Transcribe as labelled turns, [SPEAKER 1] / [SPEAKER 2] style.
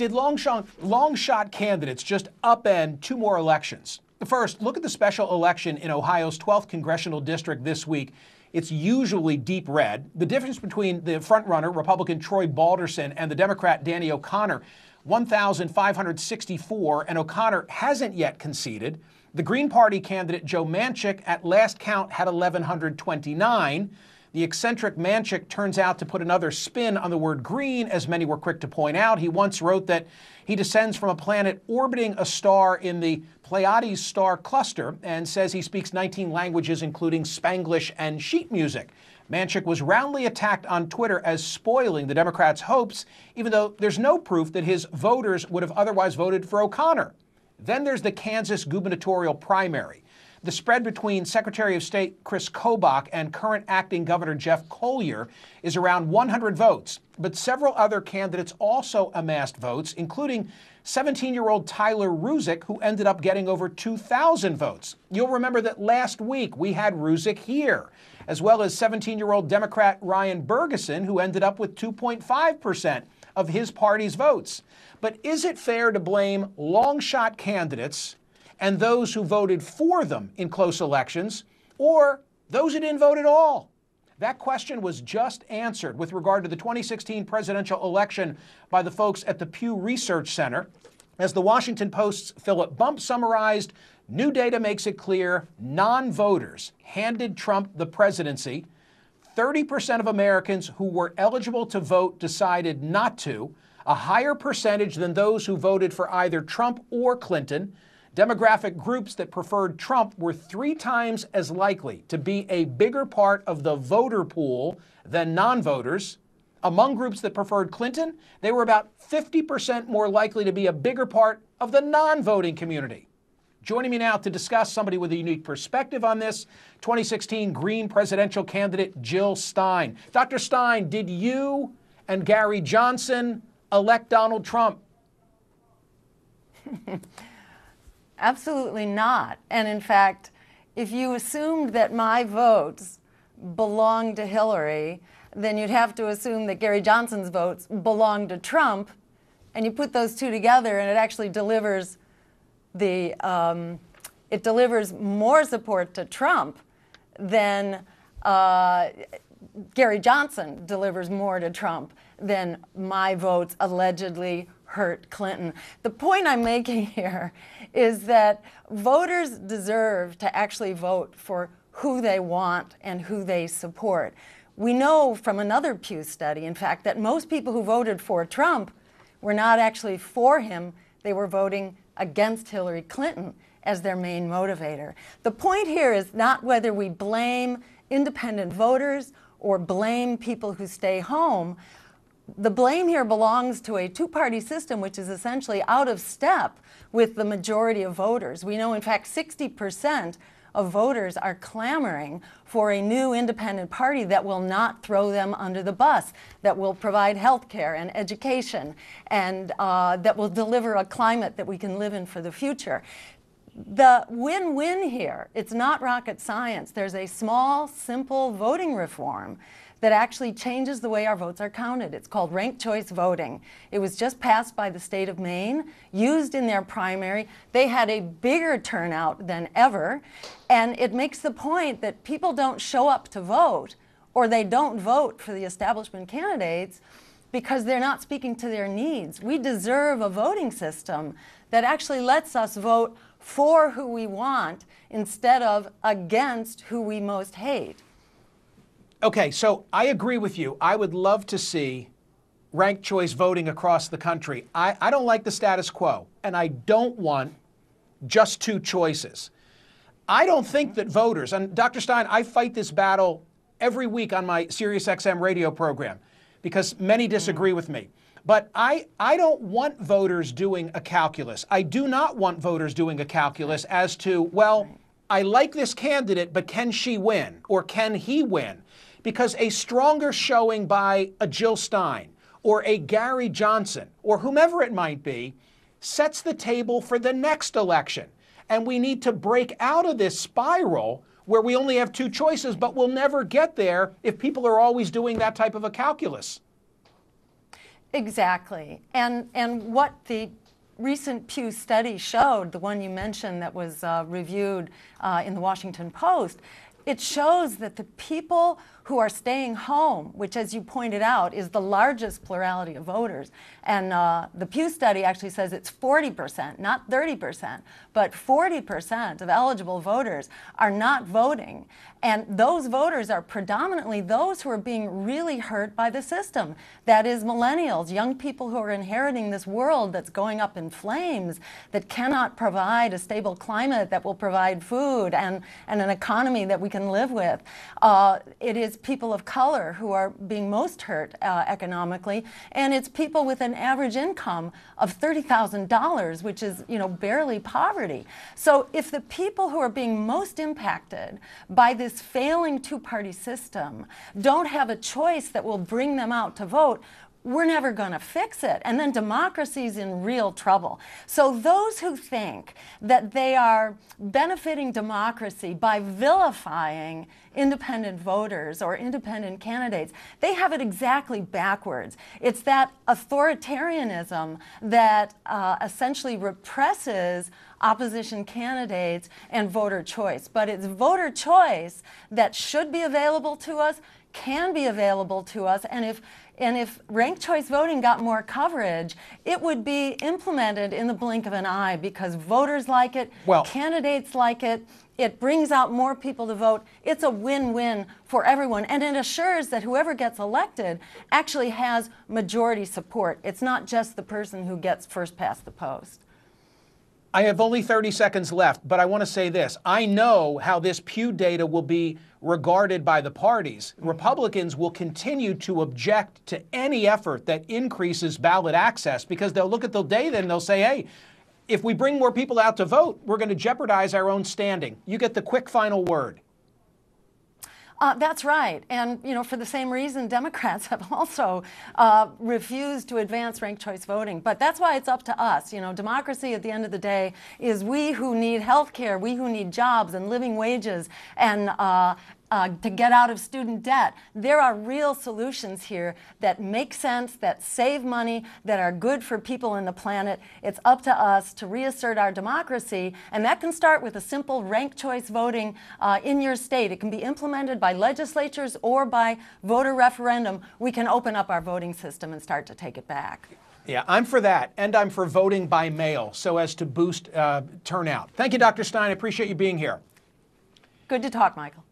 [SPEAKER 1] Did long shot candidates just upend 2 more elections? First, look at the special election in Ohio's 12th congressional district this week. It's usually deep red. The difference between the frontrunner, Republican Troy Balderson, and the Democrat Danny O'Connor, 1,564, and O'Connor hasn't yet conceded. The Green Party candidate Joe Manchin at last count had 1,129. The eccentric Manchin turns out to put another spin on the word green, as many were quick to point out. He once wrote that he descends from a planet orbiting a star in the Pleiades star cluster and says he speaks 19 languages, including Spanglish and sheet music. Manchin was roundly attacked on Twitter as spoiling the Democrats' hopes, even though there's no proof that his voters would have otherwise voted for O'Connor. Then there's the Kansas gubernatorial primary. The spread between Secretary of State Chris Kobach and current acting Governor Jeff Colyer is around 100 votes, but several other candidates also amassed votes, including 17-year-old Tyler Ruzick, who ended up getting over 2,000 votes. You'll remember that last week we had Ruzick here, as well as 17-year-old Democrat Ryan Bergeson, who ended up with 2.5% of his party's votes. But is it fair to blame long-shot candidates and those who voted for them in close elections, or those who didn't vote at all? That question was just answered with regard to the 2016 presidential election by the folks at the Pew Research Center. As the Washington Post's Philip Bump summarized, new data makes it clear non-voters handed Trump the presidency. 30% of Americans who were eligible to vote decided not to, a higher percentage than those who voted for either Trump or Clinton. Demographic groups that preferred Trump were 3 times as likely to be a bigger part of the voter pool than non-voters. Among groups that preferred Clinton, they were about 50% more likely to be a bigger part of the non-voting community. Joining me now to discuss, somebody with a unique perspective on this, 2016 Green presidential candidate Jill Stein. Dr. Stein, did you and Gary Johnson elect Donald Trump?
[SPEAKER 2] Absolutely not. And in fact, if you assumed that my votes belonged to Hillary, then you'd have to assume that Gary Johnson's votes belong to Trump, and you put those two together and it actually delivers it delivers more support to Trump than Gary Johnson delivers more to Trump than my votes allegedly hurt Clinton. The point I'm making here is that voters deserve to actually vote for who they want and who they support. We know from another Pew study, in fact, that most people who voted for Trump were not actually for him. They were voting against Hillary Clinton as their main motivator. The point here is not whether we blame independent voters or blame people who stay home. The blame here belongs to a two-party system which is essentially out of step with the majority of voters. We know, in fact, 60% of voters are clamoring for a new independent party that will not throw them under the bus, that will provide health care and education, and that will deliver a climate that we can live in for the future. The win-win here, it's not rocket science. There's a small, simple voting reform that actually changes the way our votes are counted. It's called ranked choice voting. It was just passed by the state of Maine, used in their primary. They had a bigger turnout than ever, and it makes the point that people don't show up to vote, or they don't vote for the establishment candidates because they're not speaking to their needs. We deserve a voting system that actually lets us vote for who we want instead of against who we most hate.
[SPEAKER 1] Okay, so I agree with you. I would love to see ranked choice voting across the country. I don't like the status quo, and I don't want just 2 choices. I don't think that voters, and Dr. Stein, I fight this battle every week on my SiriusXM radio program because many disagree with me. But I don't want voters doing a calculus. I do not want voters doing a calculus as to, well, I like this candidate, but can she win or can he win? Because a stronger showing by a Jill Stein or a Gary Johnson or whomever it might be sets the table for the next election. And we need to break out of this spiral where we only have 2 choices, but we'll never get there if people are always doing that type of a calculus.
[SPEAKER 2] Exactly. And what the recent Pew study showed, the one you mentioned that was reviewed in the Washington Post, it shows that the people who are staying home, which, as you pointed out, is the largest plurality of voters, and the Pew study actually says it's 40%, not 30%, but 40% of eligible voters are not voting. And those voters are predominantly those who are being really hurt by the system. That is millennials, young people who are inheriting this world that's going up in flames, that cannot provide a stable climate that will provide food and an economy that we can live with. It is people of color who are being most hurt economically, and it's people with an average income of $30,000, which is, barely poverty. So if the people who are being most impacted by this failing two-party system don't have a choice that will bring them out to vote, we're never going to fix it. And then democracy's in real trouble. So those who think that they are benefiting democracy by vilifying independent voters or independent candidates, they have it exactly backwards. It's that authoritarianism that essentially represses opposition candidates and voter choice. But it's voter choice that should be available to us, can be available to us, and if ranked choice voting got more coverage, it would be implemented in the blink of an eye because voters like it, candidates like it, it brings out more people to vote. It's a win-win for everyone, and it assures that whoever gets elected actually has majority support. It's not just the person who gets first past the post.
[SPEAKER 1] I have only 30 seconds left, but I want to say this. I know how this Pew data will be regarded by the parties. Republicans will continue to object to any effort that increases ballot access because they'll look at the data and they'll say, hey, if we bring more people out to vote, we're going to jeopardize our own standing. You get the quick final word.
[SPEAKER 2] That's right. And, for the same reason, Democrats have also refused to advance ranked choice voting. But that's why it's up to us. Democracy at the end of the day is we who need health care, we who need jobs and living wages and to get out of student debt. There are real solutions here that make sense, that save money, that are good for people and the planet. It's up to us to reassert our democracy, and that can start with a simple ranked choice voting in your state. It can be implemented by legislatures or by voter referendum. We can open up our voting system and start to take it back.
[SPEAKER 1] Yeah, I'm for that, and I'm for voting by mail so as to boost turnout. Thank you, Dr. Stein. I appreciate you being here.
[SPEAKER 2] Good to talk, Michael.